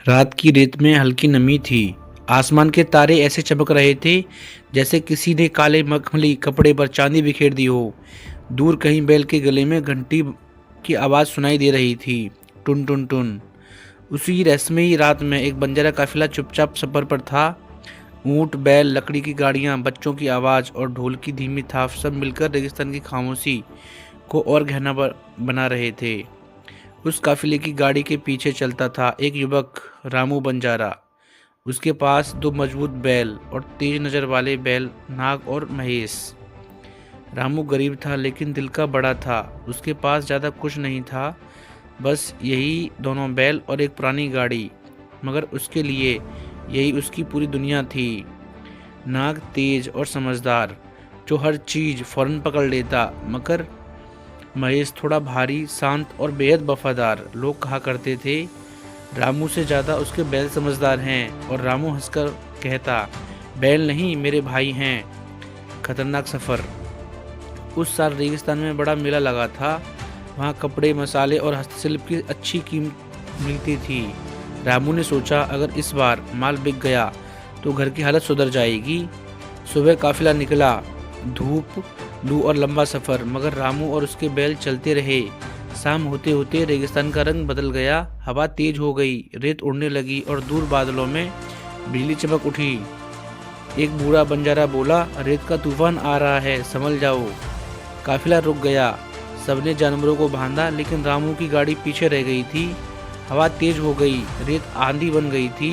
रात की रेत में हल्की नमी थी। आसमान के तारे ऐसे चमक रहे थे जैसे किसी ने काले मखमली कपड़े पर चांदी बिखेर दी हो। दूर कहीं बैल के गले में घंटी की आवाज़ सुनाई दे रही थी, टुन टुन टुन। उसी रहस्यमयी रात में एक बंजारा काफिला चुपचाप सफर पर था। ऊंट, बैल, लकड़ी की गाड़ियां, बच्चों की आवाज़ और ढोल की धीमी थाप सब मिलकर रेगिस्तान की खामोशी को और गहना बना रहे थे। उस काफिले की गाड़ी के पीछे चलता था एक युवक, रामू बंजारा। उसके पास दो मजबूत बैल और तेज नज़र वाले बैल, नाग और महेश। रामू गरीब था लेकिन दिल का बड़ा था। उसके पास ज़्यादा कुछ नहीं था, बस यही दोनों बैल और एक पुरानी गाड़ी। मगर उसके लिए यही उसकी पूरी दुनिया थी। नाग तेज और समझदार, जो हर चीज़ फौरन पकड़ लेता, मगर महेश थोड़ा भारी, शांत और बेहद वफादार। लोग कहा करते थे रामू से ज़्यादा उसके बैल समझदार हैं, और रामू हंसकर कहता, बैल नहीं, मेरे भाई हैं। खतरनाक सफ़र। उस साल रेगिस्तान में बड़ा मेला लगा था। वहाँ कपड़े, मसाले और हस्तशिल्प की अच्छी कीमत मिलती थी। रामू ने सोचा, अगर इस बार माल बिक गया तो घर की हालत सुधर जाएगी। सुबह काफिला निकला। धूप, लू और लंबा सफ़र, मगर रामू और उसके बैल चलते रहे। शाम होते होते रेगिस्तान का रंग बदल गया। हवा तेज हो गई, रेत उड़ने लगी और दूर बादलों में बिजली चमक उठी। एक बूढ़ा बंजारा बोला, रेत का तूफान आ रहा है, संभल जाओ। काफिला रुक गया। सबने जानवरों को बांधा, लेकिन रामू की गाड़ी पीछे रह गई थी। हवा तेज हो गई, रेत आंधी बन गई थी।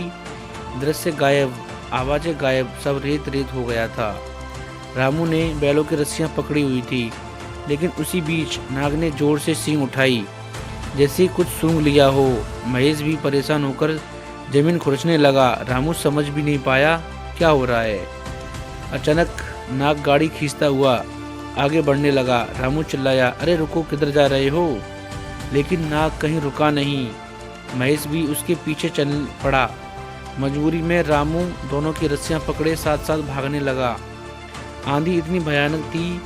दृश्य गायब, आवाज़ें गायब, सब रेत रेत हो गया था। रामू ने बैलों की रस्सियां पकड़ी हुई थी, लेकिन उसी बीच नाग ने जोर से सींग उठाई, जैसे कुछ सूंघ लिया हो। महेश भी परेशान होकर जमीन खुरचने लगा। रामू समझ भी नहीं पाया क्या हो रहा है। अचानक नाग गाड़ी खींचता हुआ आगे बढ़ने लगा। रामू चिल्लाया, अरे रुको, किधर जा रहे हो? लेकिन नाग कहीं रुका नहीं। महेश भी उसके पीछे चल पड़ा। मजबूरी में रामू दोनों की रस्सियां पकड़े साथ साथ भागने लगा। आंधी इतनी भयानक थी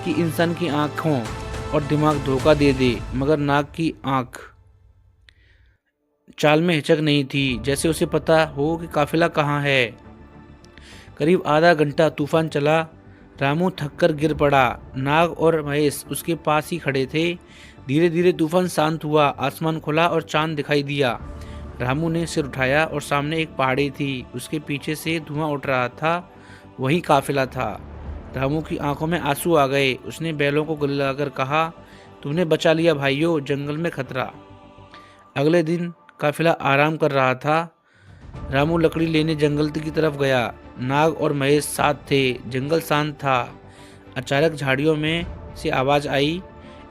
कि इंसान की आंखों और दिमाग धोखा दे दे, मगर नाग की आंख चाल में हिचक नहीं थी, जैसे उसे पता हो कि काफिला कहाँ है। करीब आधा घंटा तूफान चला। रामू थककर गिर पड़ा। नाग और महेश उसके पास ही खड़े थे। धीरे धीरे तूफान शांत हुआ, आसमान खुला और चांद दिखाई दिया। रामू ने सिर उठाया और सामने एक पहाड़ी थी, उसके पीछे से धुआं उठ रहा था। वही काफिला था। रामू की आंखों में आंसू आ गए। उसने बैलों को गले लगाकर कहा, तुमने बचा लिया भाइयों, जंगल में खतरा। अगले दिन काफिला आराम कर रहा था। रामू लकड़ी लेने जंगल की तरफ गया। नाग और महेश साथ थे। जंगल शांत था। अचानक झाड़ियों में से आवाज़ आई।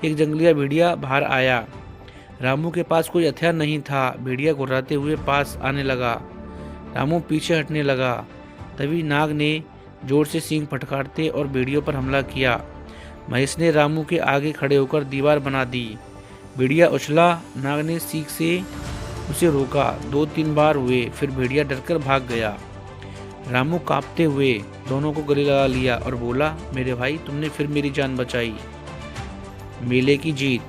एक जंगलिया भेड़िया बाहर आया। रामू के पास कोई हथियार नहीं था। भेड़िया घुर्राते हुए पास आने लगा। रामू पीछे हटने लगा। तभी नाग ने जोर से सींग फटकारते और भेड़ियों पर हमला किया। महेश ने रामू के आगे खड़े होकर दीवार बना दी। भेड़िया उछला। नाग ने सींग से उसे रोका। 2-3 बार हुए, फिर भेड़िया डरकर भाग गया। रामू कांपते हुए दोनों को गले लगा लिया और बोला, मेरे भाई, तुमने फिर मेरी जान बचाई। मेले की जीत।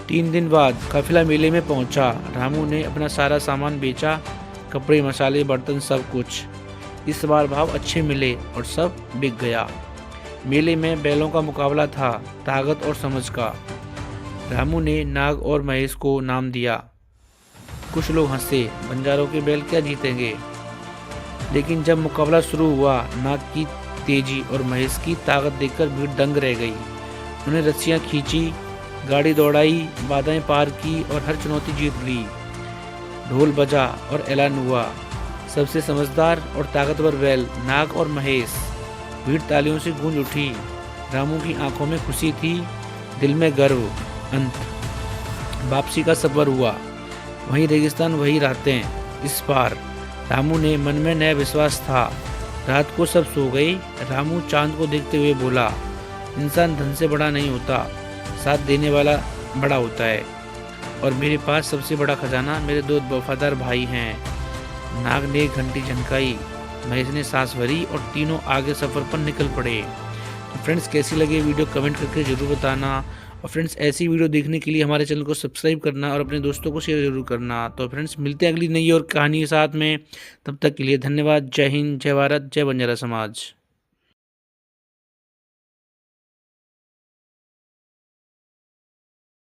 3 दिन बाद काफिला मेले में पहुंचा। रामू ने अपना सारा सामान बेचा, कपड़े, मसाले, बर्तन, सब कुछ। इस बार भाव अच्छे मिले और सब बिक गया। मेले में बैलों का मुकाबला था, ताकत और समझ का। रामू ने नाग और महेश को नाम दिया। कुछ लोग हंसे, बंजारों के बैल क्या जीतेंगे। लेकिन जब मुकाबला शुरू हुआ, नाग की तेजी और महेश की ताकत देखकर भीड़ दंग रह गई। उन्हें रस्सियां खींची, गाड़ी दौड़ाई, बाधाएं पार की और हर चुनौती जीत ली। ढोल बजा और ऐलान हुआ, सबसे समझदार और ताकतवर बैल नाग और महेश। भीड़ तालियों से गूंज उठी। रामू की आंखों में खुशी थी, दिल में गर्व। अंत वापसी का सफर हुआ। वही रेगिस्तान, वही रातें। इस बार रामू ने मन में नया विश्वास था। रात को सब सो गए। रामू चांद को देखते हुए बोला, इंसान धन से बड़ा नहीं होता, साथ देने वाला बड़ा होता है। और मेरे पास सबसे बड़ा खजाना मेरे 2 वफादार भाई हैं। नाग ने घंटी झनकाई, महेश ने सांस भरी और तीनों आगे सफर पर निकल पड़े। तो फ्रेंड्स, कैसी लगी वीडियो कमेंट करके जरूर बताना। और फ्रेंड्स ऐसी वीडियो देखने के लिए हमारे चैनल को सब्सक्राइब करना और अपने दोस्तों को शेयर ज़रूर करना। तो फ्रेंड्स मिलते हैं अगली नई और कहानी के साथ में, तब तक के लिए धन्यवाद। जय हिंद, जय भारत, जय बंजारा समाज।